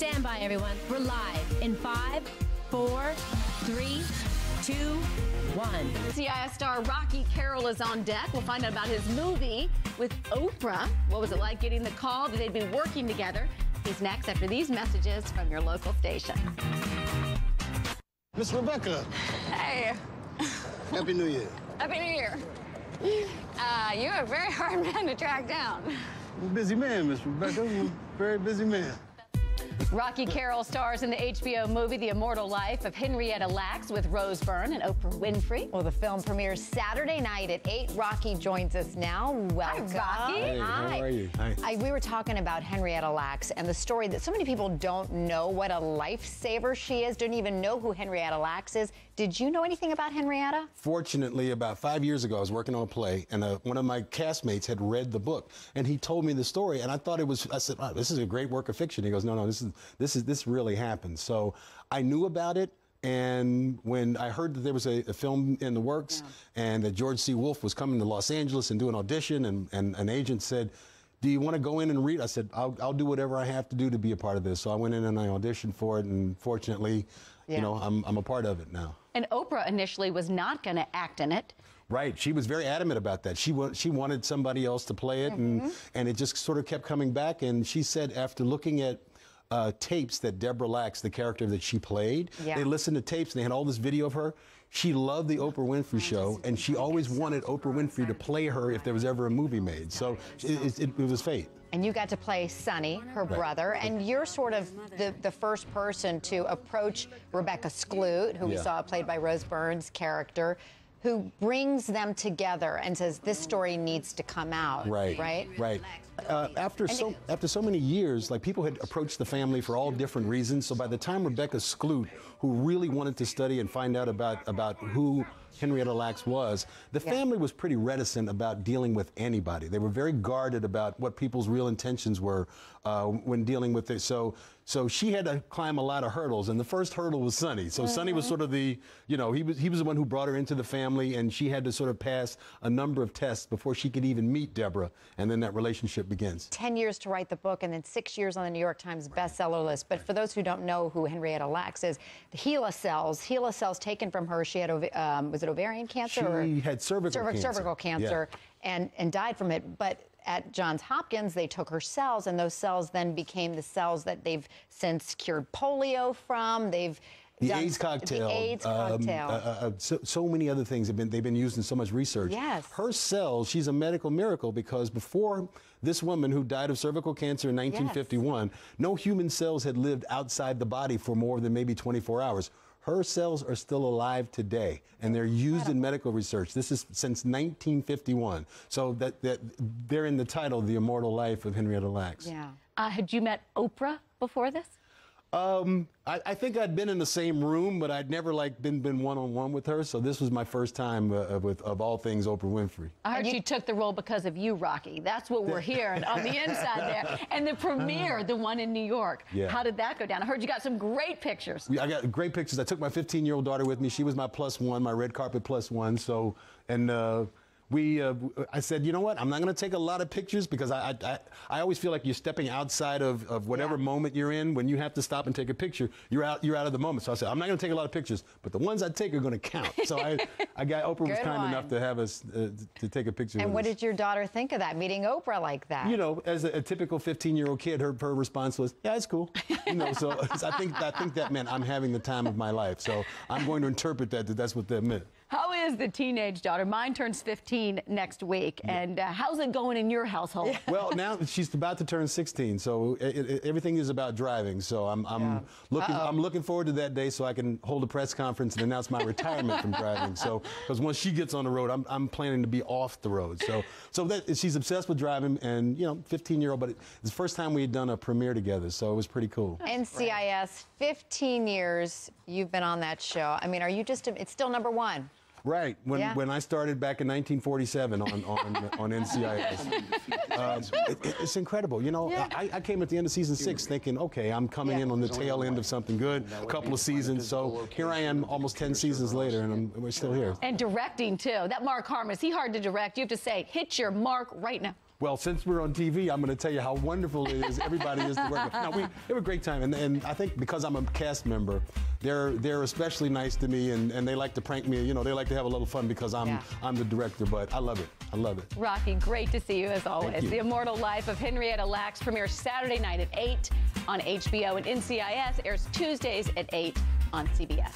Stand by, everyone. We're live in 5, 4, 3, 2, 1. NCIS star Rocky Carroll is on deck. We'll find out about his movie with Oprah. What was it like getting the call that they'd be working together? He's next after these messages from your local station. Miss Rebecca. Hey. Happy New Year. Happy New Year. You're a very hard man to track down. I'm a busy man, Miss Rebecca. I'm a very busy man. Rocky Carroll stars in the HBO movie The Immortal Life of Henrietta Lacks with Rose Byrne and Oprah Winfrey. Well, the film premieres Saturday night at 8. Rocky joins us now. Welcome. Hi, Rocky. Hey, Hi. how are you? Hi. We were talking about Henrietta Lacks and the story that so many people don't know what a lifesaver she is, don't even know who Henrietta Lacks is. Did you know anything about Henrietta? Fortunately, about 5 years ago, I was working on a play, and one of my castmates had read the book, and he told me the story, and I thought it was, I said, oh, this is a great work of fiction. He goes, no, this really happened. So I knew about it, and when I heard that there was a film in the works, and that George C. Wolfe was coming to Los Angeles and do an audition, and an agent said, do you want to go in and read? I said, I'll do whatever I have to do to be a part of this. So I went in and I auditioned for it, and fortunately, you know, I'm a part of it now. And Oprah initially was not going to act in it. Right. She was very adamant about that. She wanted somebody else to play it, and it just sort of kept coming back. And she said after looking at tapes that Deborah Lacks, the character that she played, they listened to tapes and they had all this video of her. She loved the Oprah Winfrey Show, and she always wanted Oprah Winfrey to play her if there was ever a movie made. So it was fate. And you got to play Sonny, her brother, and you're sort of the first person to approach Rebecca Skloot, who we saw played by Rose Byrne's character, who brings them together and says, this story needs to come out, right? After so many years, like, people had approached the family for all different reasons. So by the time Rebecca Skloot, who really wanted to study and find out about who Henrietta Lacks was, the family was pretty reticent about dealing with anybody. They were very guarded about what people's real intentions were when dealing with it. So she had to climb a lot of hurdles, and the first hurdle was Sonny. So Sonny was sort of the, you know, he was the one who brought her into the family, and she had to sort of pass a number of tests before she could even meet Deborah, and then that relationship begins. 10 years to write the book, and then 6 years on the New York Times bestseller list. But for those who don't know who Henrietta Lacks is, the HeLa cells taken from her. She had, was it ovarian cancer? She had cervical cancer and died from it. But at Johns Hopkins, they took her cells, and those cells then became the cells that they've since cured polio from. They've The AIDS cocktail. So many other things they've been used in so much research. Yes. Her cells, she's a medical miracle, because before this woman who died of cervical cancer in 1951, no human cells had lived outside the body for more than maybe 24 hours. Her cells are still alive today, and they're used in medical research. This is since 1951. So that they're in the title, The Immortal Life of Henrietta Lacks. Yeah. Had you met Oprah before this? I think I'd been in the same room, but I'd never been one-on-one with her. So this was my first time of all things Oprah Winfrey. I heard she took the role because of you, Rocky. That's what we're hearing on the inside there. And the premiere, the one in New York. How did that go down? I heard you got some great pictures. I got great pictures. I took my 15-year-old daughter with me. She was my +1, my red carpet +1. So, and I said, you know what? I'm not going to take a lot of pictures, because I always feel like you're stepping outside of whatever moment you're in. When you have to stop and take a picture, you're out of the moment. So I said, I'm not going to take a lot of pictures, but the ones I take are going to count. So Oprah was kind enough to have us to take a picture. And what did your daughter think of that, meeting Oprah like that? You know, as a typical 15-year-old kid, her response was, yeah, it's cool. You know, so I think that meant I'm having the time of my life. So I'm going to interpret that's what that meant. How is the teenage daughter? Mine turns 15 next week. And how's it going in your household? Well, now she's about to turn 16, so everything is about driving. So I'm looking forward to that day, so I can hold a press conference and announce my retirement from driving. So, because once she gets on the road, I'm planning to be off the road. So that she's obsessed with driving, and 15-year-old. But it's the first time we had done a premiere together, so it was pretty cool. NCIS, 15 years you've been on that show. I mean, are you just? It's still #1. Right. When I started back in 1947 on NCIS. It's incredible. You know, I came at the end of season 6 thinking, okay, I'm coming in on the tail end of something good, a couple of seasons. So here I am almost 10 seasons later, and we're still here. And directing, too. That Mark Harmon, is he hard to direct? You have to say, hit your mark right now. Well, since we're on TV, I'm going to tell you how wonderful it is. Everybody is to work with. No, we have a great time, and I think because I'm a cast member, they're especially nice to me, and they like to prank me. You know, they like to have a little fun because I'm the director. But I love it. I love it. Rocky, great to see you as always. The Immortal Life of Henrietta Lacks premieres Saturday night at 8 on HBO, and NCIS airs Tuesdays at 8 on CBS.